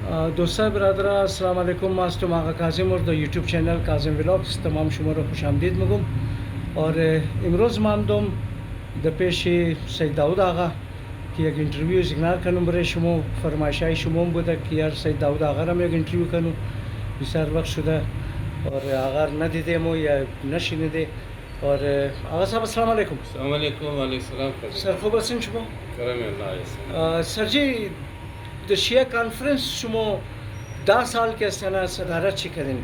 دوستان برادر السلام علیکم. ماستم آقا کاظم اور یوٹیوب چینل کاظم ولاگز تمام شما را خوش آمدید میگم. اور امروز مامدم در پیش سید داود آقا که یک اینترویو زگنار کنم برای شما. فرمایشای شما بوده که یار سید داود آقا را یک اینترویو کنم. بسیار وقت شده اور آقا ندیدیم و یا نشنیده. اور آقا صاحب السلام علیکم. السلام علیکم. وعلیکم السلام. سر خوب هستین شما؟ کرم الله. سر جی در شیعه کانفرنس شما 10 سال که استنا صدارت چی کردین؟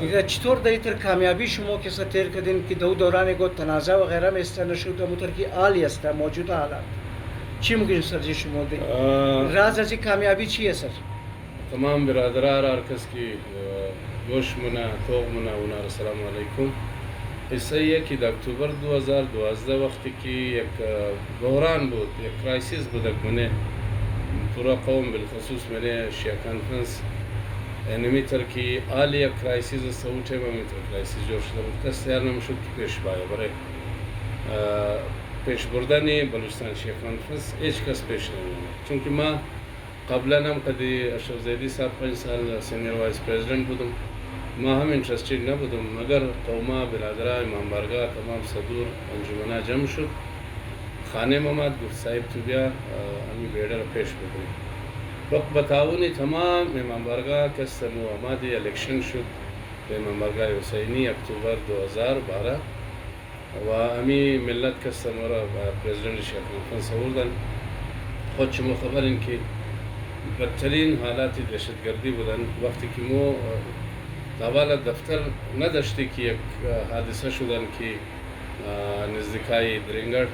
دیگه چطور دیتر کامیابی شما که تیر کردین که دو دوران گو تنازع و غیره میں استنا شد متر کی عالی است موجود حالات چی ممکن سر جی شما دی راز از کامیابی چی ہے سر؟ تمام برادران هر کس کی گوش منا توغ منا و السلام علیکم. ایسا یہ کہ اکتوبر 2012 وقت کی ایک بحران بود، ایک کرائسس بود منے پورا قوم بالخصوص میرے شیعہ کانفرنس انمی تر کی عالی ایک کرائسس سوچے میں تر کرائسس جو شد کس تیار نمشد کی پیش بایا برے پیش بردانی بلوچستان شیعہ کانفرنس ایچ کس پیش نہیں چونکہ ما قبلا نم قدی اشرف زیدی صاحب 5 سال سینئر وائس پریزیڈنٹ بودم. ما ہم انٹرسٹیڈ نہ بودم مگر قوما برادرہ امام بارگاہ تمام صدور انجمنہ جمع شد خانے محمد گفت صاحب تو بیا ہمیں بیڈر پیش بکنی وقت بتاؤنی تمام امام بارگاہ کسن و آمادی الیکشن شد امام بارگاہ حسینی اکتوبر 2012 و ہمیں ملت کسن ورہ پریزیڈنٹ شیعہ کانفرنس آوردن. خود شما خبر ان کی بدترین حالات دہشت گردی بودن وقتی که مو داوالا دفتر نداشتی که یک حادثه شدن که نزدیکای درنگڑ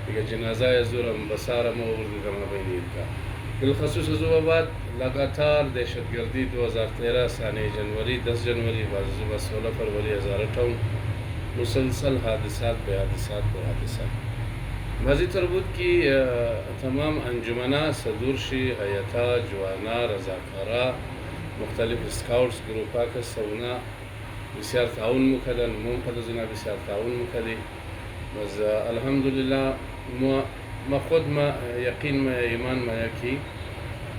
دیگه جنازه زورم بسارم آوردیدم بین عیدگاه. بالخصوص از او بعد لگاتار دہشت گردی 2013 سانه جنوری 10 جنوری بعد از 16 فروری 2018 مسلسل حادثات به حادثات به حادثات. بعضی تر بود که تمام انجمنہ صدورشی حیاتا جوانا رضاکارا مختلف اسکاؤٹس گروپا کا سونا بسیار تعاون مکدن منقدزنا بسیار تعاون مکدی. بس الحمدللہ ما خود ما یقین ما ایمان ما کی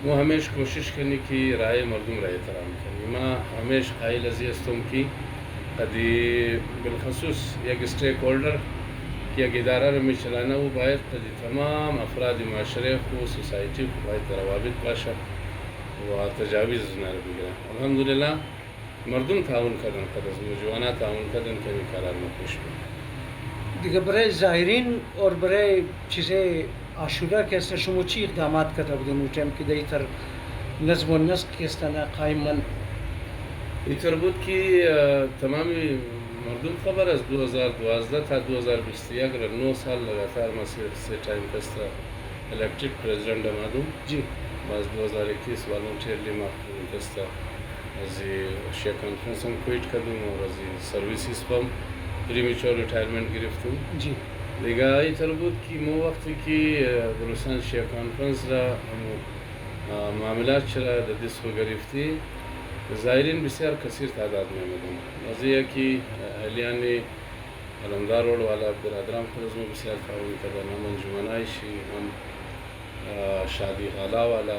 مو ہمیش کوشش کرنی کی رائے مردم رائے احترام کرنی. ما ہمیش قائل ازی استم کی قدی بالخصوص یک اسٹیک ہولڈر کہ اگر ادارہ میں چلانا وہ باید قدی تمام افراد معاشرے کو سوسائٹی کو باید روابط باشا و تجاویز نار بگیرا. الحمدللہ مردم تعاون کردن قدر نوجوانا تعاون کردن که این کارا ما پیش برد. دیگه برای زائرین اور برای چیزیں عاشورہ کے اثر شما چی اقدامات کرده بودین اون ٹائم که دیتر نظم و نسق کے استنا قائم من اینطور بود که تمامی مردم خبر از 2012 تا 2021 را 9 سال لگاتار ما سے ٹائم کستا الیکٹرک پریزیڈنٹ آمدم. جی باز 2021 والنٹیرلی ما کستا از شیعہ کانفرنس هم کویٹ کردم اور از سرویسیز پم پریمیچور ریٹائرمنٹ گرفتم. جی دیگه اینطور بود که ما وقتی که بلوچستان شیعہ کانفرنس را معاملات چرا در دست گرفتی زائرین بسیار کثیر تعداد میں آمدن. واضح کہ اہلیان علمدار روڈ والا برادران خود میں بسیار تعاون کردن. ہم انجمنائی شی ہم شادی خالہ والا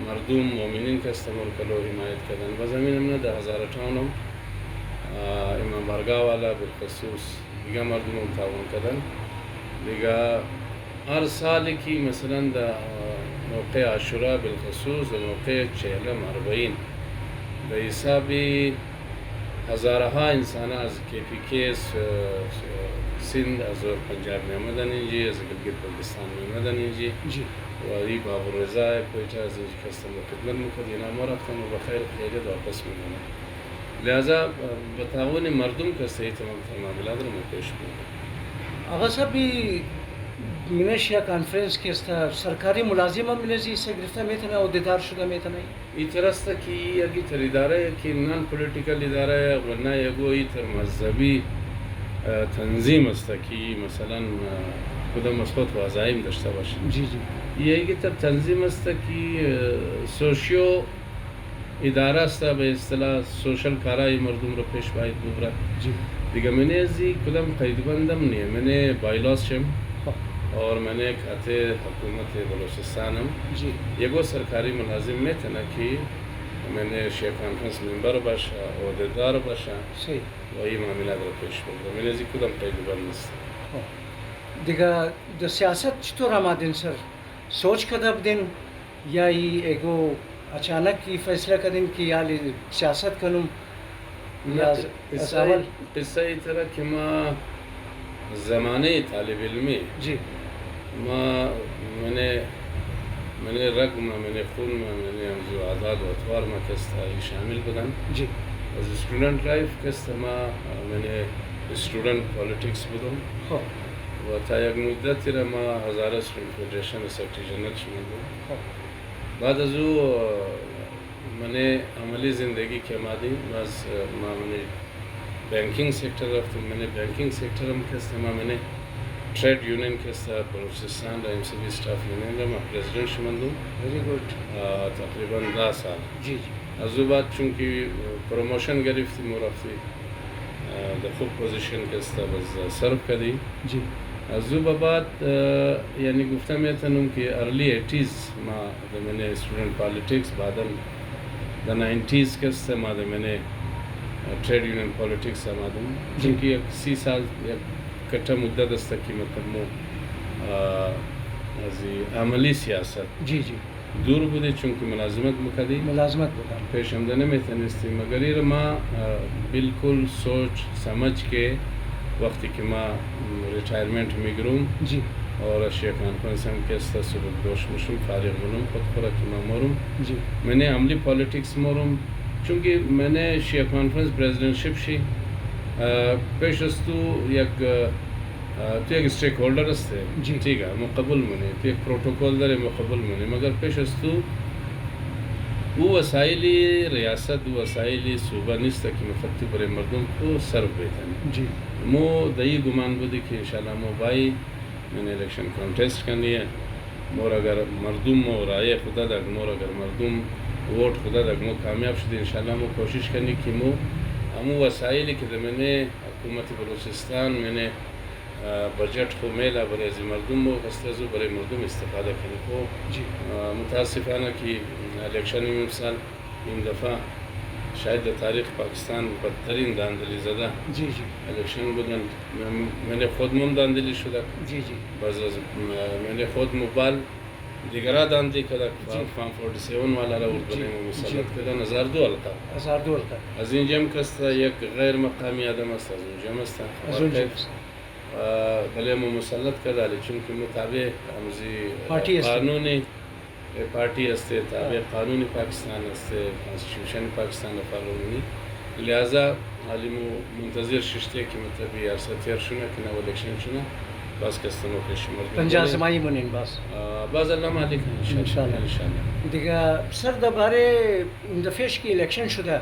مردم مومنین کا استعمال کلو حمایت کردن. بس ہمیں ہم نے 2018 امام بارگاہ والا بالخصوص دیگه مردم هم تعاون کردن. دیگه هر سال کی مثلا دا موقع عاشورا بالخصوص دا موقع 40-40 به حسابی هزارها انسان از KPK سندھ از پنجاب میں آمدن اینجی از گلگت بلتستان میں آمدن اینجی جی و ای بابر رضا کوئٹہ از اینجی کستن خدمت مکد اینا ما رفتن و بخیر خیرت واپس میدن. لہذا بتاون مردم کا صحیح تمام معاملات رو میں پیش کروں. آقا صاحب من شیعہ کانفرنس کے استا سرکاری ملازم هم ملزی سے گرفتار میتونه او دیدار شده میتونه این طرست که یکی تر اداره که نان پولیٹیکل اداره و نه یگو ای تر مذهبی تنظیم است که مثلا کدام مثبت و عزایم داشته باشه. جی جی یکی تر تنظیم است که سوشیو اداره است به اصطلاح سوشل کارای مردم رو پیش باید ببره. جی دیگه من ازی کدام قیدبندم نیه من بایلاس شم اور میں نے کھاتے حکومت بلوچستان ہم جی یہ وہ سرکاری ملازم میں تھا نا کہ میں نے شیخ کانفرنس ممبر باشا عہدیدار باشا صحیح وہی معاملات رو پیش کرده من از کدام قید بند نیست دیگه د سیاست چطور آمدین سر سوچ کده بدین یا ایگو اچانک یہ فیصلہ کردین کہ یالی سیاست کنم یا از اول قصہ ای طرح کہ ما زمانه طالب علمی جی میں نے رگ میں نے خون میں نے جو اعداد و اطوار میں کستا شامل بدن جی از اسٹوڈنٹ لائف کستا میں نے اسٹوڈنٹ پالیٹکس بدم خب و تا یک مدت را ما Hazara student federation secretary general شدم خب بعد از او من عملی زندگی که آمدیم از من بانکینگ سیکتر رفتم من بانکینگ سیکتر هم کستم من ٹریڈ یونین کستا بلوچستان را M C B staff union را ما پریزیڈنٹ شدم ویری گڈ تقریبا 10 سال جی جی از او بعد چونکه پروموشن گرفتیم و رفتیم در خوب پوزیشن کستا باز سرو کردیم جی از او بعد یعنی گفتم میتونم که ارلی 80s ما من اسٹوڈنٹ پالیٹکس بعدا در 90s کستا ما من ٹریڈ یونین پالیٹکس آمدم چونکه یک 30 سال یک کٹا مدت است که مطلب مو از عملی سیاست جی جی دور بوده چونکه ملازمت مکدی ملازمت بودم پیش آمده نمیتونستیم مگر این ما بالکل سوچ سمجھ که وقتی که ما ریٹائرمنٹ میگیرم جی اور شیخ کانفرنس هم که است صبح دوش مشم فارغ بودم خود خورا که ما مورم جی میں نے عملی پالیٹکس مورم چونکه میں نے شیخ کانفرنس پریزیڈنٹشپ شی پیش از تو یک اسٹیک ہولڈر است جی. ٹھیک ہے مقبول منی تو یک پروٹوکول داره مقبول منی مگر پیش از تو او وسایلی ریاست و وسایلی صوبه نیست که مخاطب برای مردم کو سرو بیتن جی مو دایی گمان بودی که انشاءالله مو بایی من الیکشن کانٹیسٹ کنی ہے مور اگر مردم مو رائے خدا دک مور اگر مردم ووٹ خدا دک مو کامیاب شدی انشاءالله مو کوشش کنی که مو همو وسایلی که میں نے حکومت بلوچستان میں نے بجٹ کو میلا برای از مردم مو استازو برای مردم استفاده کنی کو جی متاسفانه که الیکشن امسال این دفعه شاید در تاریخ پاکستان بدترین داندلی زده جی جی الیکشن بودن من خود مم داندلی شده جی جی باز از من خود موبایل دیگرا داندلی کده فام 47 والا را ورد بنیم مسلط کدن 1002 القا 1002 القا از این جمع کستا یک غیر مقامی آدم است از این جمع است از اون جمع بله مو مسلط کرده چونکه مطابق پارتی است قانونی پارٹی است تابع قانونی پاکستان است کانسٹیٹیوشن پاکستان فالو منی لہذا عالم منتظر ششته که مطلب ریاستیر شونه که نو الیکشن شونه باز کستنو پیش مرد پنجاه زمایی منین باز الله مالک انشاءالله دیگه سر درباره این دفعهش که الیکشن شده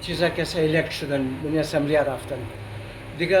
چیزا کسی الیکت شدن من اسمبلی رفتن دیگه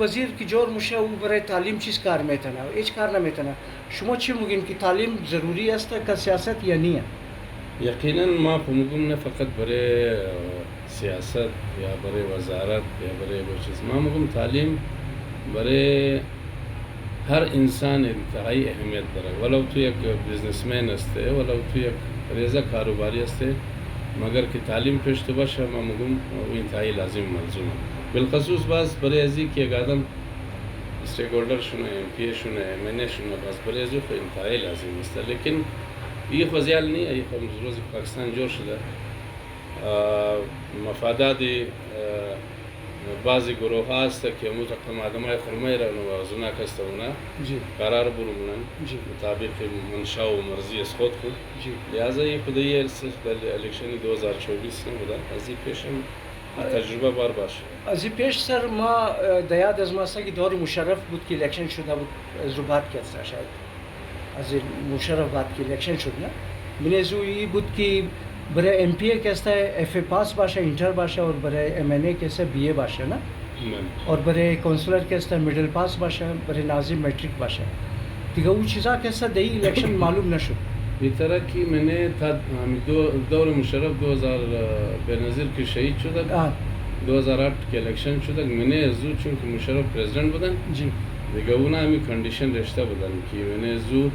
وزیر کی جور مشه او برای تعلیم چیز کار میتونه هیچ کار نمیتونه شما چی میگین که تعلیم ضروری است که سیاست یا نه یقینا ما میگم نه فقط برای سیاست یا برای وزارت یا برای چیز ما میگم تعلیم برای هر انسان انتهایی اهمیت داره ولو تو یک بزنسمن است ولو تو یک ریزه کاروباری است مگر که تعلیم پیشته باشه ما میگم او انتهایی لازم ملزومه بالخصوص باز برای ازی که یک آدم اسٹیک ہولڈر شونه ام پی شونه منه شونه باز برای ازی خو انتهایی لازم است لیکن یہ خو زیال نہیں ہے یہ خو روز پاکستان جوړ شده مفادات بعضی گروه هست که متقم آدمای خرمای را نوازونا کستونا قرار برومونن مطابق منشا و مرضی از خود خود لہذا یہ خودی صرف در الیکشن 2024 نبوده از این پیشم تجربه بار باشه از این پیش سر ما دیاد از ماستا که دور مشرف بود که الیکشن شده بود از رو بات کرد شاید از مشرف بات که الیکشن شد نه من از این بود که برای ام پی کیسا ایف اے پاس باشه انٹر باشه اور برای ایم این اے کیسا بی اے باشه نه اور برای کونسلر کیسا میڈل پاس باشه برای ناظم میٹرک باشه دیگه اون چیزا کیسا دی الیکشن معلوم نشد این طرح که من دور مشرف 2000 بنظیر که شهید شده 2008 کے الیکشن شده منه زو چون که مشرف پرزیدنت بودن جی دیگه اون همی کندیشن رشته بودن که منه زو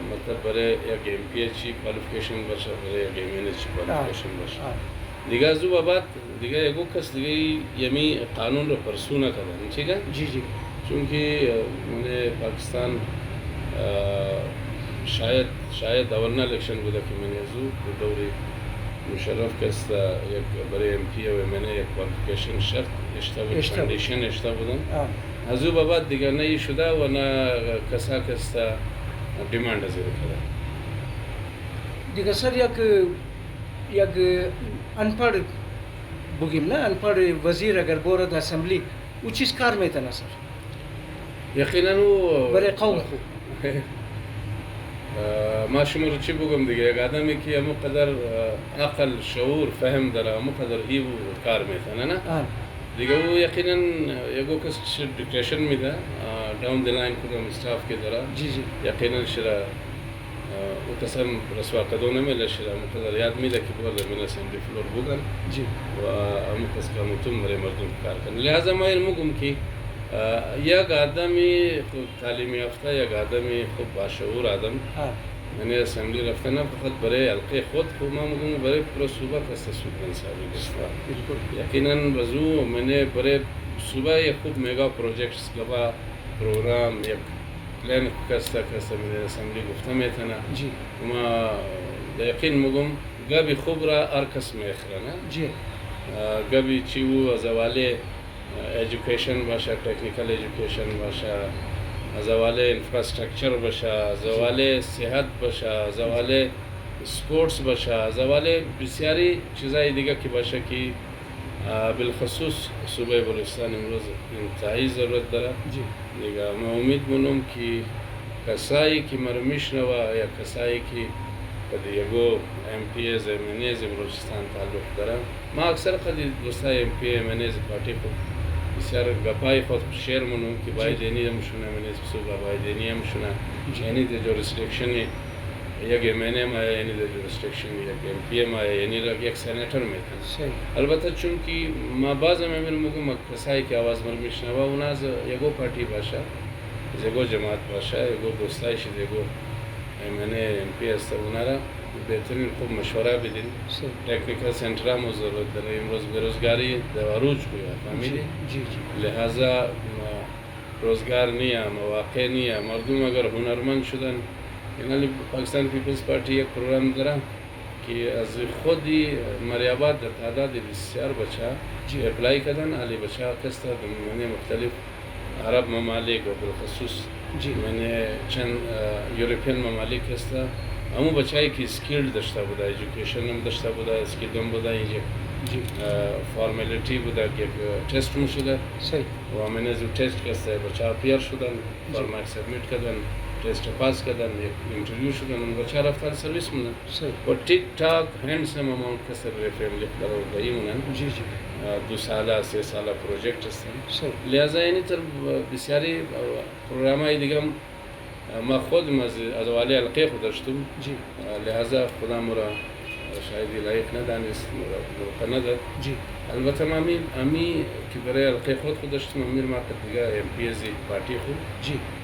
مطلب برای یک ام پی چی کوالیفیکیشن باشه برای یک ام این چی کوالیفیکیشن باشه دیگه زو بعد دیگه یکو کس دیگه یمی قانون رو پرسو نکردن ٹھیک ہے جی جی چونکه منه پاکستان شاید اولنا الیکشن بوده که منه زو دوری مشرف کست یک برای ام پی و منه یک کوالیفیکیشن شرط اشتا بود کندیشن اشتا بودن از او بعد دیگه نه شده و نه کسا کست ڈیمانڈ زیر کرا دیگه سر یک انپڑھ بگیم نا انپڑھ وزیر اگر بورد اسمبلی او چیز کار میتونه سر یقینا او برای قوم خو ما شما رو چی بگم دیگه یک آدمی که همو قدر عقل شعور فهم داره همو قدر ای کار میتونه نه دیگه او یقینا یکو کس دیکریشن میده ڈاؤن دی لائن کدوم اسٹاف کی طرح جی جی یقینا شرا او قسم رسوا قدونه مل شرا مقدر یاد میده که بوده من اسمبلی فلور بودن جی و ام کس کا متم برای مردم کار کنن لہذا ما این میگم که یک آدمی خوب تعلیم یافته یک آدمی خوب باشعور آدم یعنی اسمبلی رفته نه فقط برای حلقه خود خوب ما میگم برای پورا صوبه کسته سود انصافی گشته یقینا وضو من برای صوبه یک خوب میگا پروژکتس گفا پروگرام یک پلان کسته من اسمبلی گفته میتونه جی ما یقین میگم گابی خوب را هر کس میخرنه جی گابی چی و از حواله ایژوکیشن باشه تکنیکل ایژوکیشن باشه از حواله انفراسترکچر باشه از حواله صحت باشه از حواله سپورتس باشه از حواله بسیاری چیزای دیگه که باشه که بالخصوص صوبه بلوچستان امروز انتهایی ضرورت داره جی دیگه ما امید مونم که کسایی که مرمیشنوه یا کسایی که قد یگو ام پی از منیز بلوچستان تعلق داره ما اکثر قد دوستای ام پی منیز پارتی خود بسیار گپای خود شیر مونم که باید اینی هم شونه منیز صوبه باید اینی هم شونه یعنی ده جو ریستریکشن یک ام این ام آیا یعنی ده جو ریستریکشن یک ام پی ام آیا یعنی یک سینیٹر میتن البته چون که ما بعض امیر مگم کسایی که آواز مرمیشنوه اونا از یگو پارتی باشه یگو جماعت باشه یگو دوستایش یگو من ام پی است اونا را بهترین خوب مشوره بدین تکنیکل سنتر هم ضرورت داره امروز بیروزگاری عروج کویا فهمیدی جی جی لہذا روزگار نیه مواقع نیه مردم اگر هنرمند شدن یعنی پاکستان پیپلز پارتی یک پروگرام داره که از خودی مریابات در تعداد بسیار بچه اپلائی کردن علی بچه کسته من مختلف عرب ممالک و بالخصوص من چند یورپین ممالک هسته همون بچه‌ای که اسکیل داشته بوده ایژوکیشن هم داشته بوده اسکیل هم بوده اینجا فارمالیتی بوده که تست رو شده و من از تست کسته بچه‌ها پیر شدن فارماک سبمیت کردن تست پاس کردن یک اینترویو شدن اون بچه‌ها رفتن سرویس موندن و ٹک ٹاک هندسم اماونت کسر فیملی قرار دهی موندن 2 ساله 3 ساله پروژکت هستن لہذا اینی تر بسیاری پروگرامای دیگه ما خودم از حوالی حلقه خود داشتم لہذا خدا مرا شاید لایق ندانست موقع نداد البته ما امی که برای حلقه خود داشتم امیر ما دیگه ام پی از پارتی خود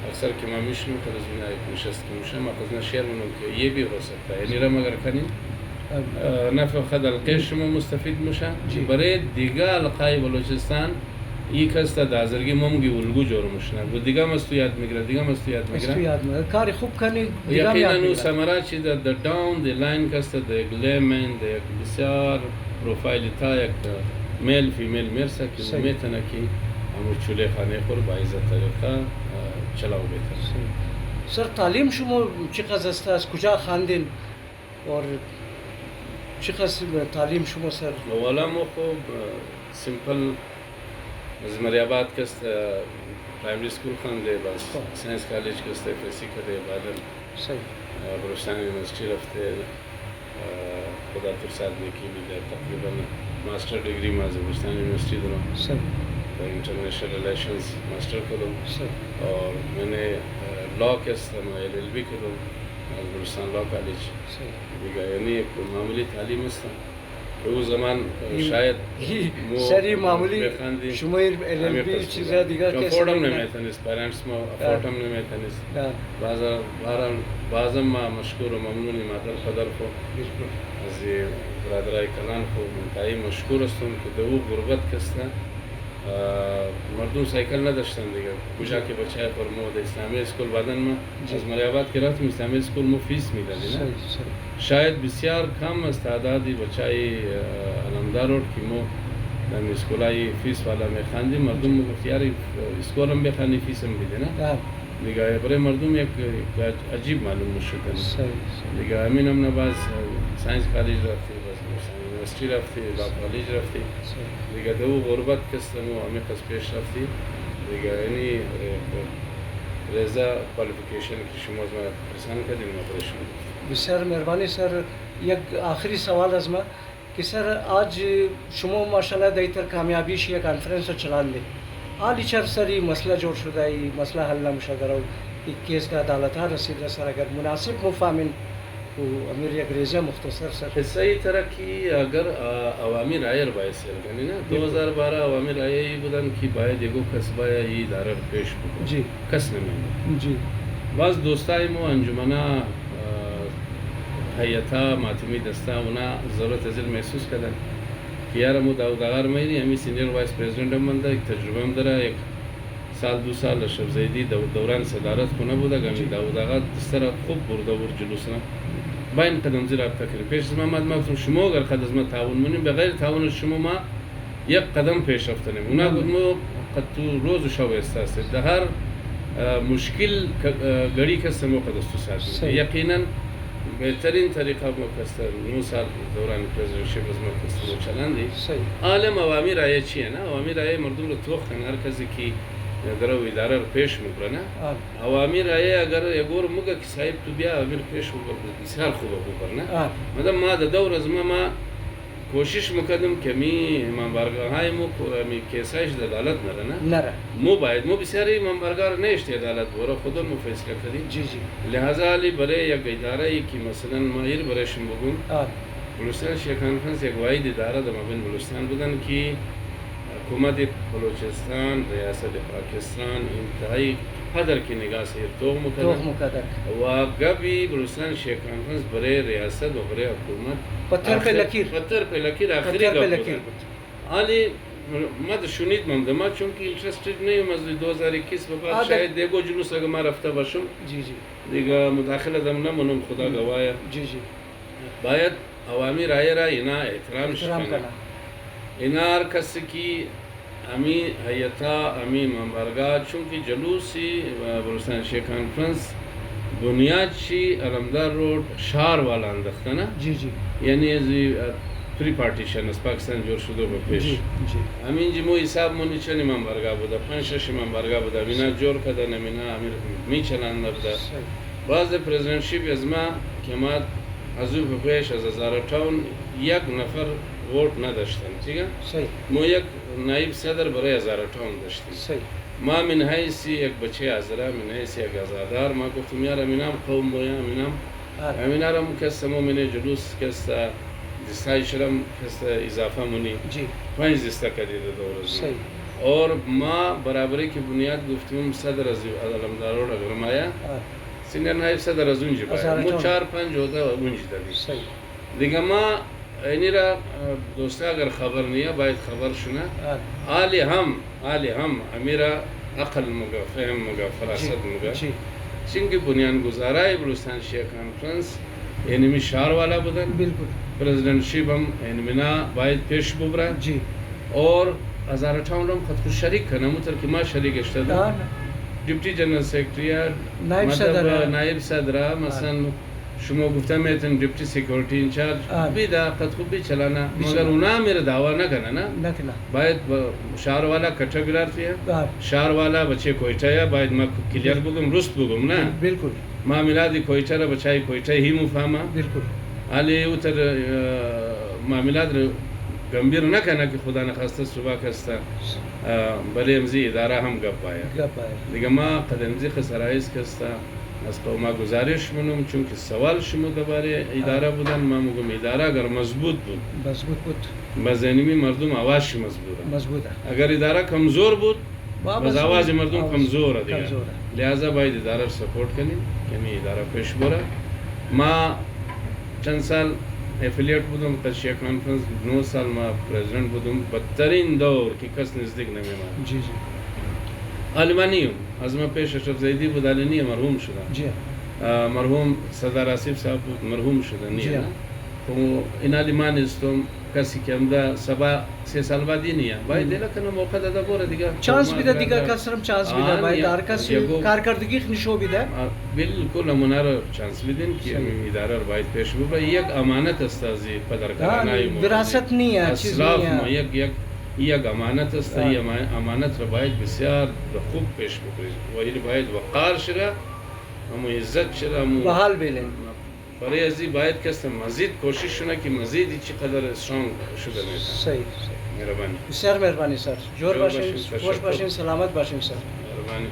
اکثر که ما میشنم که از اینا یک نشست که میشم ما قضنا شیر منم که یه بھی ہو سکتا ہے یعنی رم اگر کنیم نه فقط حلقه شما مستفید میشه برای دیگه حلقای بلوچستان یک هست دازرگی ممگی الگو جور مشنه و دیگه مستو یاد میگیره دیگه مستو یاد میگیره کاری خوب کنی یقینا نو سمرا چی د داون دی لاین کست د گلیمن د یک بسیار پروفایل تا یک میل فیمیل مرسا که میتونه که همو چوله خانه خور با عزت طریقه چلاو بهتر سر تعلیم شما چقدر است از کجا خواندین اور چقدر تعلیم شما سر اولا مو خوب سیمپل از مریابات کست پرایمری سکول خونده بس ساینس کالج کست فیسی کرده بعدن بلوچستان یونیورسیتی رفته خدا ترساد نکی میده تقریبا ماسٹر ڈگری ما از بلوچستان یونیورسیتی دارم انٹرنیشنل ریلیشنز ماسٹر کردم اور میں نے لا کستم LLB کردم از بلوچستان لا کالج دیگه یعنی یک معمولی تعلیم هستم او زمان شاید سری معمولی بخندی شما LLB چیزا دیگه کسی افوردم نمیتونست پرنٹس ما افوردم نمیتونست بعضا ما مشکور و ممنونی مادر پدر خو از برادرای کلان خو منتهی مشکور هستم که دو غربت کسته مردم سایکل نداشتن دیگه کجا که بچه فرمو در اسلامی اسکول بعدن ما از ملیاباد که رفتیم اسلامی اسکول ما فیس میدادیم شاید بسیار کم از تعدادی بچهای علمدار رو که ما در اسکولای فیس والا میخواندیم مردم میگفت یاری اسکول هم بخوانی فیس هم بیده نه دیگه برای مردم یک عجیب معلوم شد دیگه همین هم نباز ساینس کالج رفتی یونیورسیتی رفتی لا کالج رفتی دیگه دو غربت کستم و همه قصد پیش رفتی دیگه یعنی رضا کوالیفیکیشن که شما از ما پرسان کردیم ما پرشون بسیار مهربانی سر یک آخری سوال از ما که سر آج شما ماشاءالله دیتر کامیابیش یک کانفرنس چلان لی حالی چر سری مسئلہ جوڑ شدہ ای مسئلہ حل نمشہ کرو ایک کیس کا عدالت ہے رسید سر اگر مناسب مفامن امیر یک ریزہ مختصر سر صحیح طرح کی اگر عوامی رائے باعث سر نا 2012 عوامی رائے ای بودن کی باید یکو قصبہ ای دارر پیش بکن جی کس نمیم جی بعض دوستای مو انجمنا حیاتا ماتمی دستا اونا ضرورت ازل محسوس کردن کہ یار مو داود آغار میری ہمیں سینئر وائس پریزیڈنٹ ہم بندہ ایک تجربہ ہم درہ ایک سال دو سال اشرف زیدی دوران صدارت کو نبودا گامی داود آغا اس طرح خوب بردور جلوسنا باین قدم زیر آپ تکر پیش از ما مادم شما اگر خد از ما تعاون منیم بغیر تعاون شما ما یک قدم پیش رفتنیم اونا گفتمو قد تو روز و شب استاسته در هر مشکل گڑی کس مو قدستو ساتیم یقینا بهترین طریقه مکستر 9 سال دوران پرزیدنتشپ از مکستر چلاندی عالم عوامی رایه چیه نه عوامی رایه مردم رو توختن هر کسی که درو اداره رو پیش میبرنه عوامی رایه اگر یگور مگه که صاحب تو بیا امیر پیش میبر بسیار خوبه ببرنه مدام ما در دور از ما کوشش میکردم که می منبرگاه های مو می کیسایش در عدالت نره مو باید مو بسیاری منبرگاه نیشتی عدالت برای خود مو فیصله کردیم جی جی لہذا علی برای یک اداره ای که مثلا ما ایر برایشون بگم بلوچستان شیخ کانفرنس یک واحد اداره در مابین بلوچستان بودن که حکومت بلوچستان ریاست پاکستان انتهایی قدر کی نگاه سے توغ مقدر و گبی بلوچستان شیخ کانفرنس برای ریاست و برای حکومت پتھر پہ لکیر آخری گب علی مد شنید ممدما چونکه انٹرسٹڈ نہیں ہوں مزید 2021 به بعد شاید دیگو جلوس اگر ما رفته باشم جی جی دیگه مداخله دم نمونم خدا گواهه جی جی باید عوامی رای را اینا احترام شکنه اینا هر کسی که امی حیاتا امی منبرگاه چونکه جلوسی بلوچستان شیخ کانفرنس بنیاد چی علمدار روڈ شهر والا انداخته نه جی جی یعنی از پری پارتیشن از پاکستان جور شده به پیش همین جمعو حساب مونی چنی منبرگاه بوده 5-6 منبرگاه بوده مینا جور کردن مینا امیر میچلنده بوده بعض پرزیدنتشیپ از ما که ما از او پیش از هزارتاون یک نفر ووٹ نداشتن چیگه؟ ما یک نایب صدر برای هزارتاون داشتیم ما من حیثی یک بچه ازره من حیثی یک ازادار ما گفتم یار امینام قوم بایا امینارم کسته ما من جلوس کسته دستای شرم کسته اضافه منی 5 دسته کدیده دور از اور ما برابری که بنیاد گفتیم صدر از علمدار روڈ اگرمایا سینگر نایب صدر از اونجی باید مو 4-5 ہوتا اونجی دادی دیگه ما اینی را دوسته اگر خبر نیه باید خبر شونه آلی هم امیرا عقل مگا فهم مگا فراست مگا چونکه بنیان گزارای بلوچستان شیخ کانفرنس یعنی می شهر والا بودن پرزیدنتشیپ هم یعنی مینا باید پیش ببره اور هزارتاون هم خود شریک کنه متر که ما شریک اشتدم دیپتی جنرال سیکرتری نایب صدر مثلا شما گفتم میتونم دیپتی سیکورتی انچارج بیدا قد خوب بھی چلانا مگر اونا میرا دعویٰ نہ کرنا نا باید شهر والا کٹھا گرارتی ہے شهر والا بچے کوئٹا ہے باید ما کلیر بگم رست بگم نا بالکل ما میلادی کوئٹا را بچائی کوئٹا ہی مفهمه بالکل علی اوتر معاملات گمبیر نہ کہنا کہ خدا نخواستہ صبح کستا بلے امزی ادارہ ہم گپ پایا دیگه ما قد امزی خسرائز کستا از قوما گزارش منم چونکه سوال شما درباره اداره بودن، ما میگم اداره اگر مضبوط بود مضبوط بود بزنیمی مردم آوازش مضبوطه. مضبوطه اگر اداره کمزور بود واپس بس آواز مردم کمزوره دیگه. کمزوره. لہذا باید اداره رو سپورت کنیم که این اداره پیش بره. ما چند سال افیلیت بودم تشیع کانفرنس، 9 سال ما پریزیدنت بودم. بدترین دور که کس نزدیک نمی‌آمد. جی جی علمانیم از ما پیش اشرف زیدی بود، علنی مرحوم شدن. جی مرحوم سردار آصف صاحب بود، مرحوم شدن. جی. تو این علمان استم کسی که امدا سبا 3 سال بعد نیه باید دیگه کنه موقع داده بوره دیگه چانس بیده دیگه کسرم چانس بیده باید هر کسی کارکردگی نشو بیده بالکل نمونه رو چانس بدین که این اداره رو باید پیش ببره. یک امانت است از پدرکارانه ما، وراثت نیه، چیز نیه، یک امانت است. این امانت رو باید بسیار خوب پیش ببرید و این باید وقار شده و عزت شده و حال بیلین. برای ازی باید کسی مزید کوشش کنه که مزید چقدر استرانگ شده میتونه. صحیح. مهربانی. بسیار مهربانی سر. جور باشین، خوش باشین، سلامت باشین سر. مهربانی.